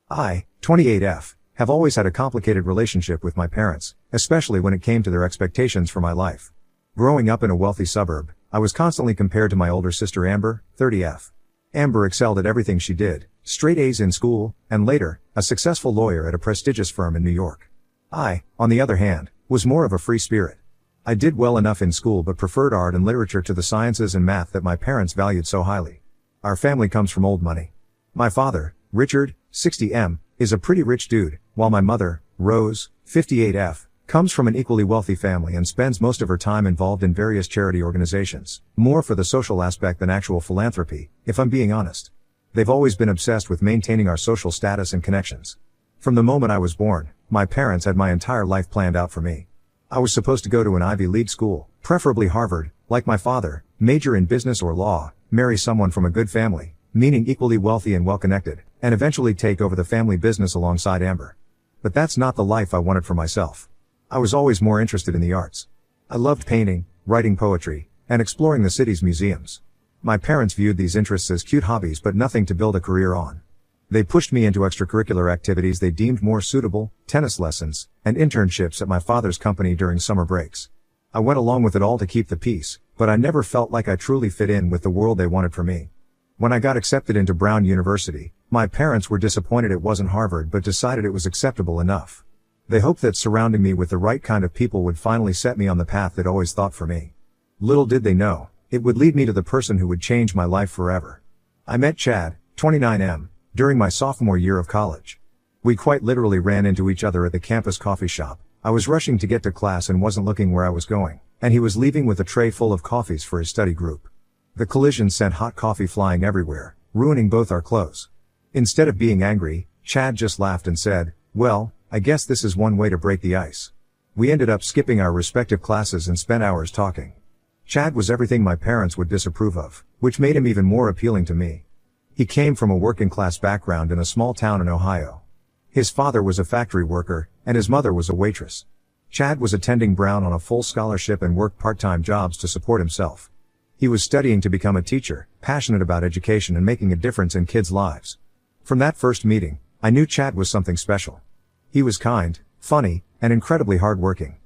I, 28F, have always had a complicated relationship with my parents, especially when it came to their expectations for my life. Growing up in a wealthy suburb, I was constantly compared to my older sister Amber, 30F. Amber excelled at everything she did, straight A's in school, and later, a successful lawyer at a prestigious firm in New York. I, on the other hand, was more of a free spirit. I did well enough in school but preferred art and literature to the sciences and math that my parents valued so highly. Our family comes from old money. My father, Richard, 60M, is a pretty rich dude, while my mother, Rose, 58F, comes from an equally wealthy family and spends most of her time involved in various charity organizations, more for the social aspect than actual philanthropy, if I'm being honest. They've always been obsessed with maintaining our social status and connections. From the moment I was born, my parents had my entire life planned out for me. I was supposed to go to an Ivy League school, preferably Harvard, like my father, major in business or law, marry someone from a good family, meaning equally wealthy and well-connected, and eventually take over the family business alongside Amber. But that's not the life I wanted for myself. I was always more interested in the arts. I loved painting, writing poetry, and exploring the city's museums. My parents viewed these interests as cute hobbies but nothing to build a career on. They pushed me into extracurricular activities they deemed more suitable, tennis lessons, and internships at my father's company during summer breaks. I went along with it all to keep the peace, but I never felt like I truly fit in with the world they wanted for me. When I got accepted into Brown University, my parents were disappointed it wasn't Harvard but decided it was acceptable enough. They hoped that surrounding me with the right kind of people would finally set me on the path they'd always thought for me. Little did they know, it would lead me to the person who would change my life forever. I met Chad, 29M, during my sophomore year of college. We quite literally ran into each other at the campus coffee shop. I was rushing to get to class and wasn't looking where I was going, and he was leaving with a tray full of coffees for his study group. The collision sent hot coffee flying everywhere, ruining both our clothes. Instead of being angry, Chad just laughed and said, "Well, I guess this is one way to break the ice." We ended up skipping our respective classes and spent hours talking. Chad was everything my parents would disapprove of, which made him even more appealing to me. He came from a working-class background in a small town in Ohio. His father was a factory worker, and his mother was a waitress. Chad was attending Brown on a full scholarship and worked part-time jobs to support himself. He was studying to become a teacher, passionate about education and making a difference in kids' lives. From that first meeting, I knew Chad was something special. He was kind, funny, and incredibly hardworking.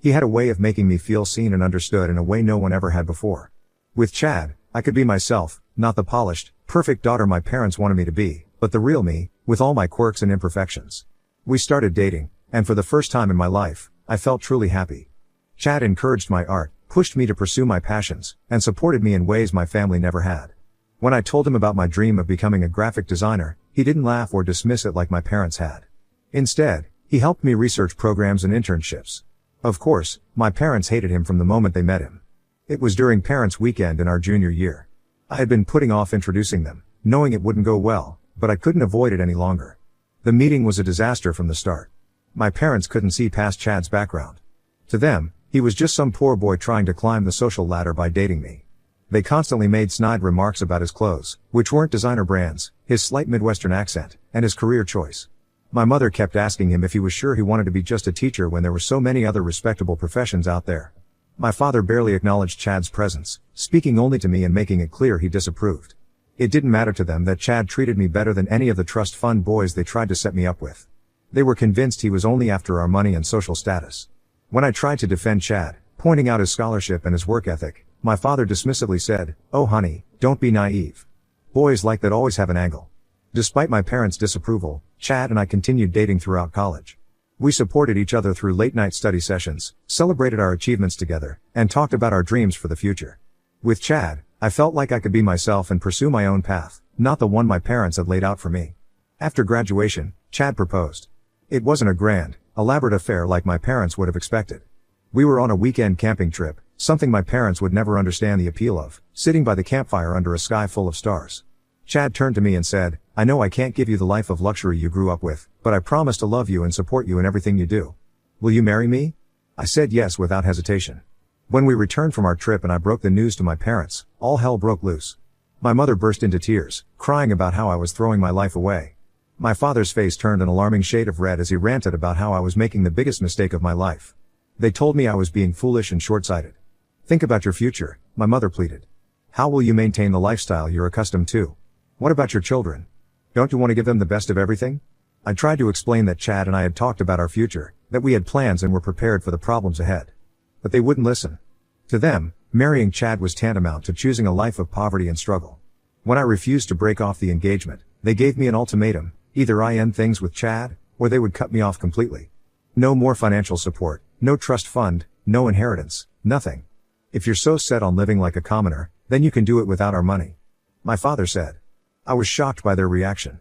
He had a way of making me feel seen and understood in a way no one ever had before. With Chad, I could be myself, not the polished, perfect daughter my parents wanted me to be, but the real me, with all my quirks and imperfections. We started dating, and for the first time in my life, I felt truly happy. Chad encouraged my art, pushed me to pursue my passions, and supported me in ways my family never had. When I told him about my dream of becoming a graphic designer, he didn't laugh or dismiss it like my parents had. Instead, he helped me research programs and internships. Of course, my parents hated him from the moment they met him. It was during Parents' Weekend in our junior year. I had been putting off introducing them, knowing it wouldn't go well, but I couldn't avoid it any longer. The meeting was a disaster from the start. My parents couldn't see past Chad's background. To them, he was just some poor boy trying to climb the social ladder by dating me. They constantly made snide remarks about his clothes, which weren't designer brands, his slight Midwestern accent, and his career choice. My mother kept asking him if he was sure he wanted to be just a teacher when there were so many other respectable professions out there. My father barely acknowledged Chad's presence, speaking only to me and making it clear he disapproved. It didn't matter to them that Chad treated me better than any of the trust fund boys they tried to set me up with. They were convinced he was only after our money and social status. When I tried to defend Chad, pointing out his scholarship and his work ethic, my father dismissively said, "Oh honey, don't be naive. Boys like that always have an angle." Despite my parents' disapproval, Chad and I continued dating throughout college. We supported each other through late-night study sessions, celebrated our achievements together, and talked about our dreams for the future. With Chad, I felt like I could be myself and pursue my own path, not the one my parents had laid out for me. After graduation, Chad proposed. It wasn't a grand, elaborate affair like my parents would have expected. We were on a weekend camping trip, something my parents would never understand the appeal of, sitting by the campfire under a sky full of stars. Chad turned to me and said, "I know I can't give you the life of luxury you grew up with, but I promise to love you and support you in everything you do. Will you marry me?" I said yes without hesitation. When we returned from our trip and I broke the news to my parents, all hell broke loose. My mother burst into tears, crying about how I was throwing my life away. My father's face turned an alarming shade of red as he ranted about how I was making the biggest mistake of my life. They told me I was being foolish and short-sighted. "Think about your future," my mother pleaded. "How will you maintain the lifestyle you're accustomed to? What about your children? Don't you want to give them the best of everything?" I tried to explain that Chad and I had talked about our future, that we had plans and were prepared for the problems ahead. But they wouldn't listen. To them, marrying Chad was tantamount to choosing a life of poverty and struggle. When I refused to break off the engagement, they gave me an ultimatum: either I end things with Chad, or they would cut me off completely. No more financial support, no trust fund, no inheritance, nothing. If you're so set on living like a commoner, then you can do it without our money, my father said. I was shocked by their reaction.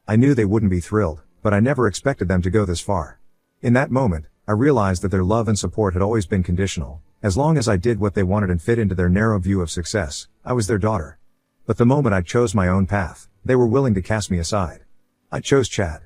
I knew they wouldn't be thrilled, but I never expected them to go this far. In that moment, I realized that their love and support had always been conditional. As long as I did what they wanted and fit into their narrow view of success, I was their daughter. But the moment I chose my own path, they were willing to cast me aside. I chose Chad.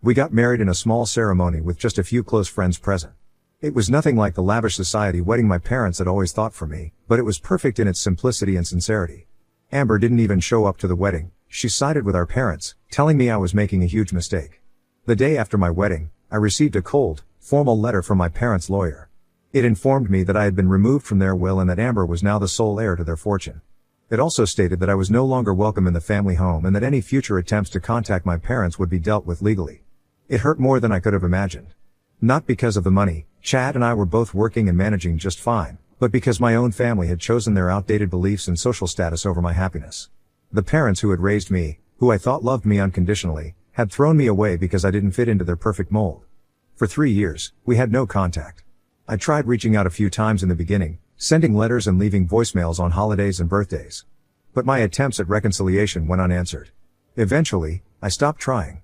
We got married in a small ceremony with just a few close friends present. It was nothing like the lavish society wedding my parents had always thought for me, but it was perfect in its simplicity and sincerity. Amber didn't even show up to the wedding. She sided with our parents, telling me I was making a huge mistake. The day after my wedding, I received a cold, formal letter from my parents' lawyer. It informed me that I had been removed from their will and that Amber was now the sole heir to their fortune. It also stated that I was no longer welcome in the family home and that any future attempts to contact my parents would be dealt with legally. It hurt more than I could have imagined. Not because of the money, Chad and I were both working and managing just fine, but because my own family had chosen their outdated beliefs and social status over my happiness. The parents who had raised me, who I thought loved me unconditionally, had thrown me away because I didn't fit into their perfect mold. For 3 years, we had no contact. I tried reaching out a few times in the beginning, sending letters and leaving voicemails on holidays and birthdays. But my attempts at reconciliation went unanswered. Eventually, I stopped trying.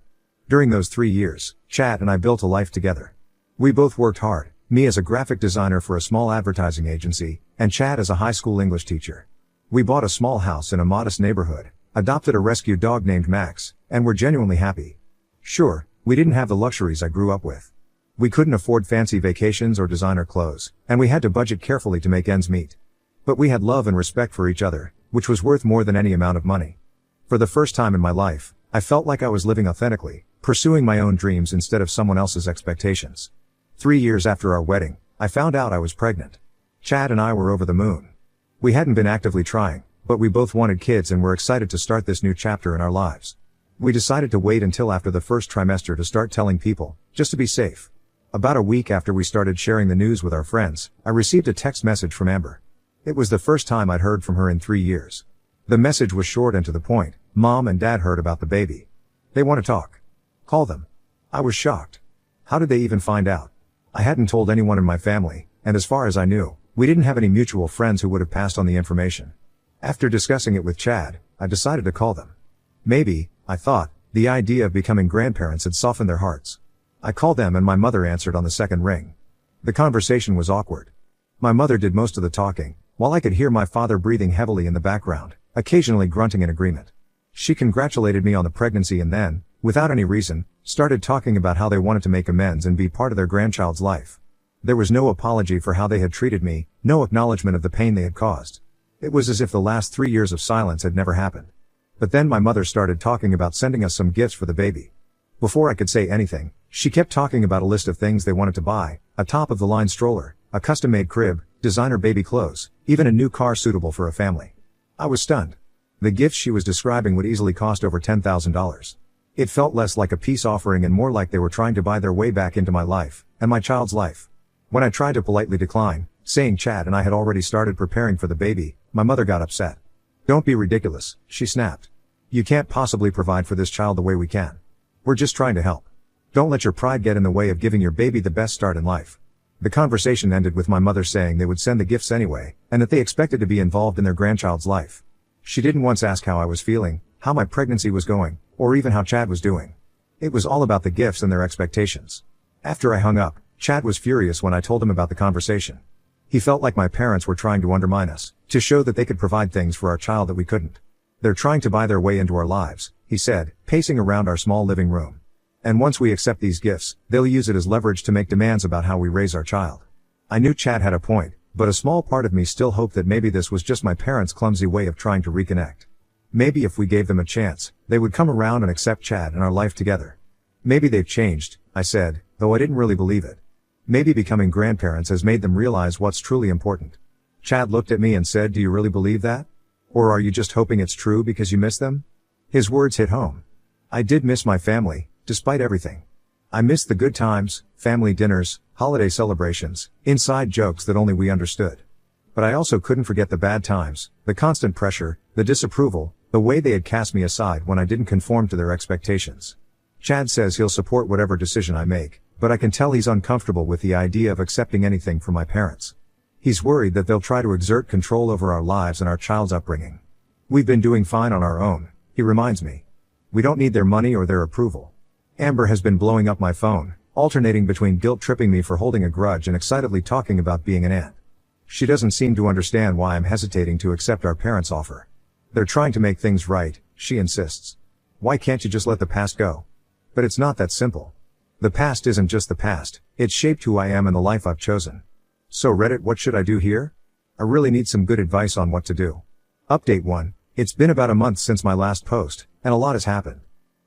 During those 3 years, Chad and I built a life together. We both worked hard, me as a graphic designer for a small advertising agency, and Chad as a high school English teacher. We bought a small house in a modest neighborhood, adopted a rescue dog named Max, and were genuinely happy. Sure, we didn't have the luxuries I grew up with. We couldn't afford fancy vacations or designer clothes, and we had to budget carefully to make ends meet. But we had love and respect for each other, which was worth more than any amount of money. For the first time in my life, I felt like I was living authentically, pursuing my own dreams instead of someone else's expectations. 3 years after our wedding, I found out I was pregnant. Chad and I were over the moon. We hadn't been actively trying, but we both wanted kids and were excited to start this new chapter in our lives. We decided to wait until after the first trimester to start telling people, just to be safe. About a week after we started sharing the news with our friends, I received a text message from Amber. It was the first time I'd heard from her in 3 years. The message was short and to the point: Mom and Dad heard about the baby. They want to talk. Call them. I was shocked. How did they even find out? I hadn't told anyone in my family, and as far as I knew, we didn't have any mutual friends who would have passed on the information. After discussing it with Chad, I decided to call them. Maybe, I thought, the idea of becoming grandparents had softened their hearts. I called them and my mother answered on the second ring. The conversation was awkward. My mother did most of the talking, while I could hear my father breathing heavily in the background, occasionally grunting in agreement. She congratulated me on the pregnancy and then, without any reason, started talking about how they wanted to make amends and be part of their grandchild's life. There was no apology for how they had treated me, no acknowledgement of the pain they had caused. It was as if the last 3 years of silence had never happened. But then my mother started talking about sending us some gifts for the baby. Before I could say anything, she kept talking about a list of things they wanted to buy: a top-of-the-line stroller, a custom-made crib, designer baby clothes, even a new car suitable for a family. I was stunned. The gifts she was describing would easily cost over $10,000. It felt less like a peace offering and more like they were trying to buy their way back into my life, and my child's life. When I tried to politely decline, saying Chad and I had already started preparing for the baby, my mother got upset. "Don't be ridiculous," she snapped. "You can't possibly provide for this child the way we can. We're just trying to help. Don't let your pride get in the way of giving your baby the best start in life." The conversation ended with my mother saying they would send the gifts anyway, and that they expected to be involved in their grandchild's life. She didn't once ask how I was feeling, how my pregnancy was going, or even how Chad was doing. It was all about the gifts and their expectations. After I hung up, Chad was furious when I told him about the conversation. He felt like my parents were trying to undermine us, to show that they could provide things for our child that we couldn't. "They're trying to buy their way into our lives," he said, pacing around our small living room. "And once we accept these gifts, they'll use it as leverage to make demands about how we raise our child." I knew Chad had a point, but a small part of me still hoped that maybe this was just my parents' clumsy way of trying to reconnect. Maybe if we gave them a chance, they would come around and accept Chad and our life together. "Maybe they've changed," I said, though I didn't really believe it. "Maybe becoming grandparents has made them realize what's truly important." Chad looked at me and said, "Do you really believe that? Or are you just hoping it's true because you miss them?" His words hit home. I did miss my family, Despite everything. I missed the good times, family dinners, holiday celebrations, inside jokes that only we understood. But I also couldn't forget the bad times, the constant pressure, the disapproval, the way they had cast me aside when I didn't conform to their expectations. Chad says he'll support whatever decision I make, but I can tell he's uncomfortable with the idea of accepting anything from my parents. He's worried that they'll try to exert control over our lives and our child's upbringing. We've been doing fine on our own, he reminds me. We don't need their money or their approval. Amber has been blowing up my phone, alternating between guilt-tripping me for holding a grudge and excitedly talking about being an aunt. She doesn't seem to understand why I'm hesitating to accept our parents' offer. They're trying to make things right, she insists. Why can't you just let the past go? But it's not that simple. The past isn't just the past, it's shaped who I am and the life I've chosen. So Reddit, what should I do here? I really need some good advice on what to do. Update 1. It's been about a month since my last post, and a lot has happened.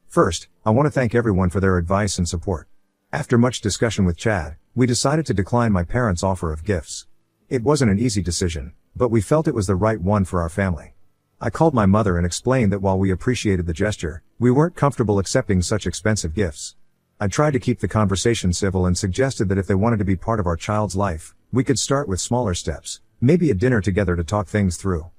First, I want to thank everyone for their advice and support. After much discussion with Chad, we decided to decline my parents' offer of gifts. It wasn't an easy decision, but we felt it was the right one for our family. I called my mother and explained that while we appreciated the gesture, we weren't comfortable accepting such expensive gifts. I tried to keep the conversation civil and suggested that if they wanted to be part of our child's life, we could start with smaller steps, maybe a dinner together to talk things through.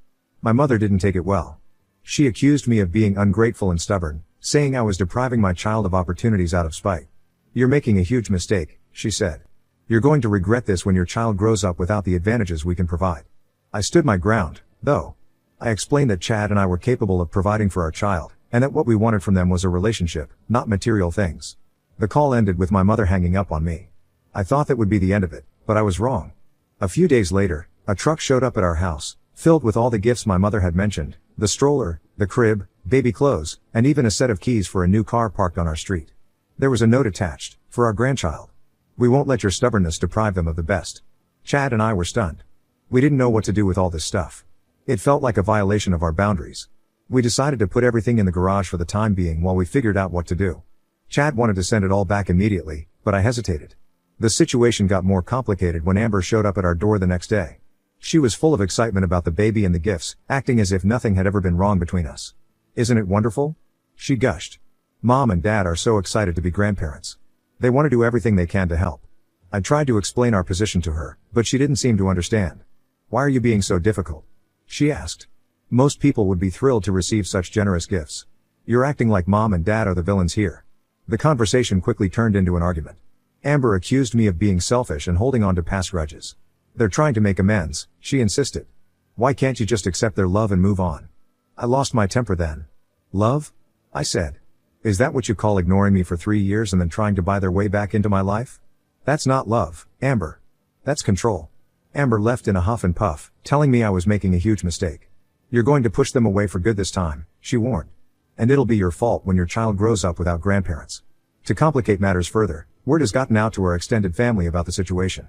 My mother didn't take it well. She accused me of being ungrateful and stubborn, saying I was depriving my child of opportunities out of spite. You're making a huge mistake, she said. You're going to regret this when your child grows up without the advantages we can provide. I stood my ground, though. I explained that Chad and I were capable of providing for our child, and that what we wanted from them was a relationship, not material things. The call ended with my mother hanging up on me. I thought that would be the end of it, but I was wrong. A few days later, a truck showed up at our house, filled with all the gifts my mother had mentioned, the stroller, the crib, baby clothes, and even a set of keys for a new car parked on our street. There was a note attached, for our grandchild. We won't let your stubbornness deprive them of the best. Chad and I were stunned. We didn't know what to do with all this stuff. It felt like a violation of our boundaries. We decided to put everything in the garage for the time being while we figured out what to do. Chad wanted to send it all back immediately, but I hesitated. The situation got more complicated when Amber showed up at our door the next day. She was full of excitement about the baby and the gifts, acting as if nothing had ever been wrong between us. Isn't it wonderful? She gushed. Mom and Dad are so excited to be grandparents. They want to do everything they can to help. I tried to explain our position to her, but she didn't seem to understand. Why are you being so difficult? She asked. Most people would be thrilled to receive such generous gifts. You're acting like Mom and Dad are the villains here. The conversation quickly turned into an argument. Amber accused me of being selfish and holding on to past grudges. They're trying to make amends, she insisted. Why can't you just accept their love and move on? I lost my temper then. Love? I said. Is that what you call ignoring me for 3 years and then trying to buy their way back into my life? That's not love, Amber. That's control. Amber left in a huff and puff, telling me I was making a huge mistake. You're going to push them away for good this time, she warned. And it'll be your fault when your child grows up without grandparents. To complicate matters further, word has gotten out to our extended family about the situation.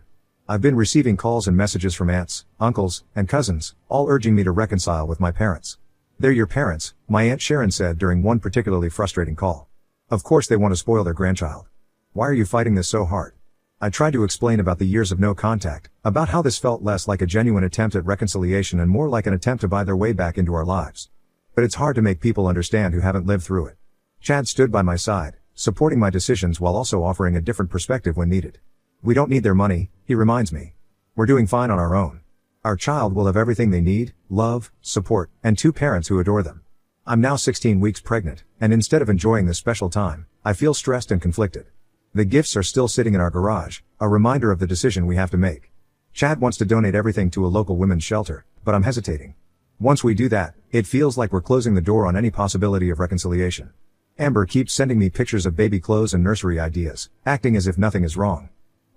I've been receiving calls and messages from aunts, uncles, and cousins, all urging me to reconcile with my parents. They're your parents, my Aunt Sharon said during one particularly frustrating call. Of course they want to spoil their grandchild. Why are you fighting this so hard? I tried to explain about the years of no contact, about how this felt less like a genuine attempt at reconciliation and more like an attempt to buy their way back into our lives. But it's hard to make people understand who haven't lived through it. Chad stood by my side, supporting my decisions while also offering a different perspective when needed. We don't need their money, he reminds me. We're doing fine on our own. Our child will have everything they need, love, support, and 2 parents who adore them. I'm now 16 weeks pregnant, and instead of enjoying this special time, I feel stressed and conflicted. The gifts are still sitting in our garage, a reminder of the decision we have to make. Chad wants to donate everything to a local women's shelter, but I'm hesitating. Once we do that, it feels like we're closing the door on any possibility of reconciliation. Amber keeps sending me pictures of baby clothes and nursery ideas, acting as if nothing is wrong.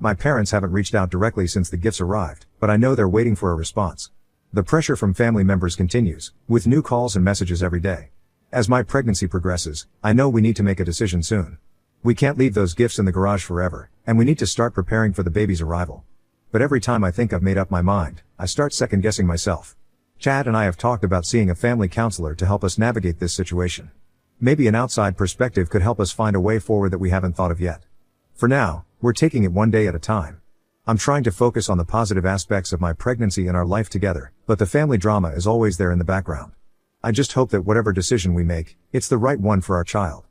My parents haven't reached out directly since the gifts arrived, but I know they're waiting for a response. The pressure from family members continues, with new calls and messages every day. As my pregnancy progresses, I know we need to make a decision soon. We can't leave those gifts in the garage forever, and we need to start preparing for the baby's arrival. But every time I think I've made up my mind, I start second-guessing myself. Chad and I have talked about seeing a family counselor to help us navigate this situation. Maybe an outside perspective could help us find a way forward that we haven't thought of yet. For now, we're taking it one day at a time. I'm trying to focus on the positive aspects of my pregnancy and our life together, but the family drama is always there in the background. I just hope that whatever decision we make, it's the right one for our child.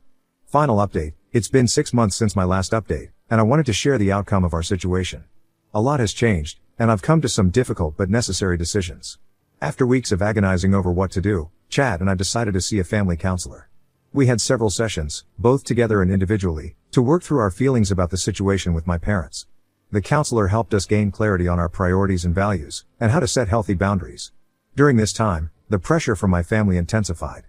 Final update, It's been 6 months since my last update, and I wanted to share the outcome of our situation. A lot has changed, and I've come to some difficult but necessary decisions. After weeks of agonizing over what to do, Chad and I decided to see a family counselor. We had several sessions, both together and individually, to work through our feelings about the situation with my parents. The counselor helped us gain clarity on our priorities and values, and how to set healthy boundaries. During this time, the pressure from my family intensified.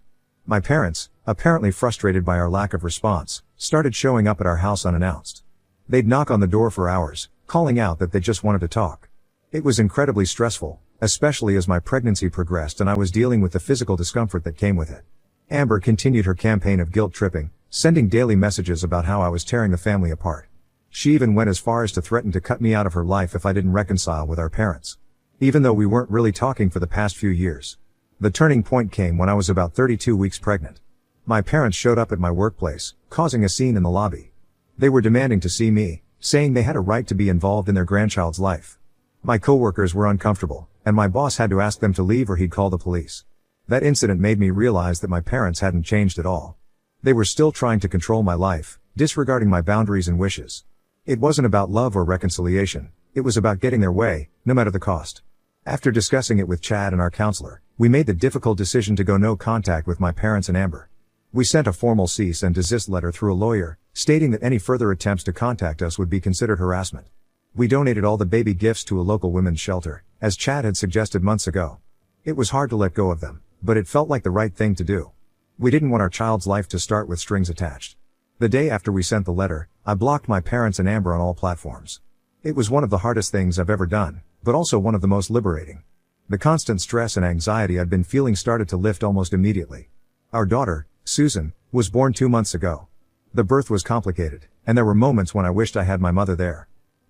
My parents, apparently frustrated by our lack of response, started showing up at our house unannounced. They'd knock on the door for hours, calling out that they just wanted to talk. It was incredibly stressful, especially as my pregnancy progressed and I was dealing with the physical discomfort that came with it. Amber continued her campaign of guilt tripping, sending daily messages about how I was tearing the family apart. She even went as far as to threaten to cut me out of her life if I didn't reconcile with our parents. Even though we weren't really talking for the past few years. The turning point came when I was about 32 weeks pregnant. My parents showed up at my workplace, causing a scene in the lobby. They were demanding to see me, saying they had a right to be involved in their grandchild's life. My coworkers were uncomfortable, and my boss had to ask them to leave or he'd call the police. That incident made me realize that my parents hadn't changed at all. They were still trying to control my life, disregarding my boundaries and wishes. It wasn't about love or reconciliation, it was about getting their way, no matter the cost. After discussing it with Chad and our counselor, we made the difficult decision to go no contact with my parents and Amber. We sent a formal cease and desist letter through a lawyer, stating that any further attempts to contact us would be considered harassment. We donated all the baby gifts to a local women's shelter, as Chad had suggested months ago. It was hard to let go of them, but it felt like the right thing to do. We didn't want our child's life to start with strings attached. The day after we sent the letter, I blocked my parents and Amber on all platforms. It was one of the hardest things I've ever done, but also one of the most liberating. The constant stress and anxiety I'd been feeling started to lift almost immediately. Our daughter, Susan, was born 2 months ago. The birth was complicated, and there were moments when I wished I had my mother there.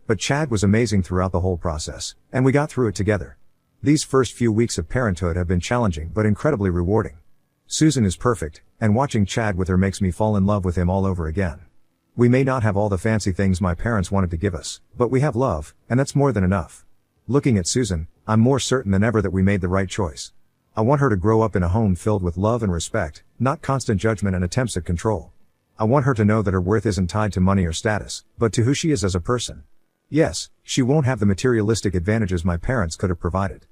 But Chad was amazing throughout the whole process, and we got through it together. These first few weeks of parenthood have been challenging but incredibly rewarding. Susan is perfect, and watching Chad with her makes me fall in love with him all over again. We may not have all the fancy things my parents wanted to give us, but we have love, and that's more than enough. Looking at Susan, I'm more certain than ever that we made the right choice. I want her to grow up in a home filled with love and respect, not constant judgment and attempts at control. I want her to know that her worth isn't tied to money or status, but to who she is as a person. Yes, she won't have the materialistic advantages my parents could have provided.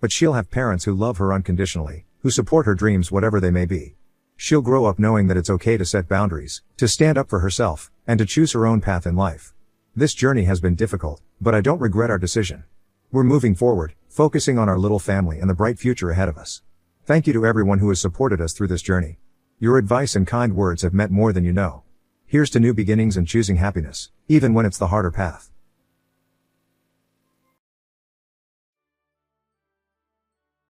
But she'll have parents who love her unconditionally, who support her dreams whatever they may be. She'll grow up knowing that it's okay to set boundaries, to stand up for herself, and to choose her own path in life. This journey has been difficult, but I don't regret our decision. We're moving forward, focusing on our little family and the bright future ahead of us. Thank you to everyone who has supported us through this journey. Your advice and kind words have meant more than you know. Here's to new beginnings and choosing happiness, even when it's the harder path.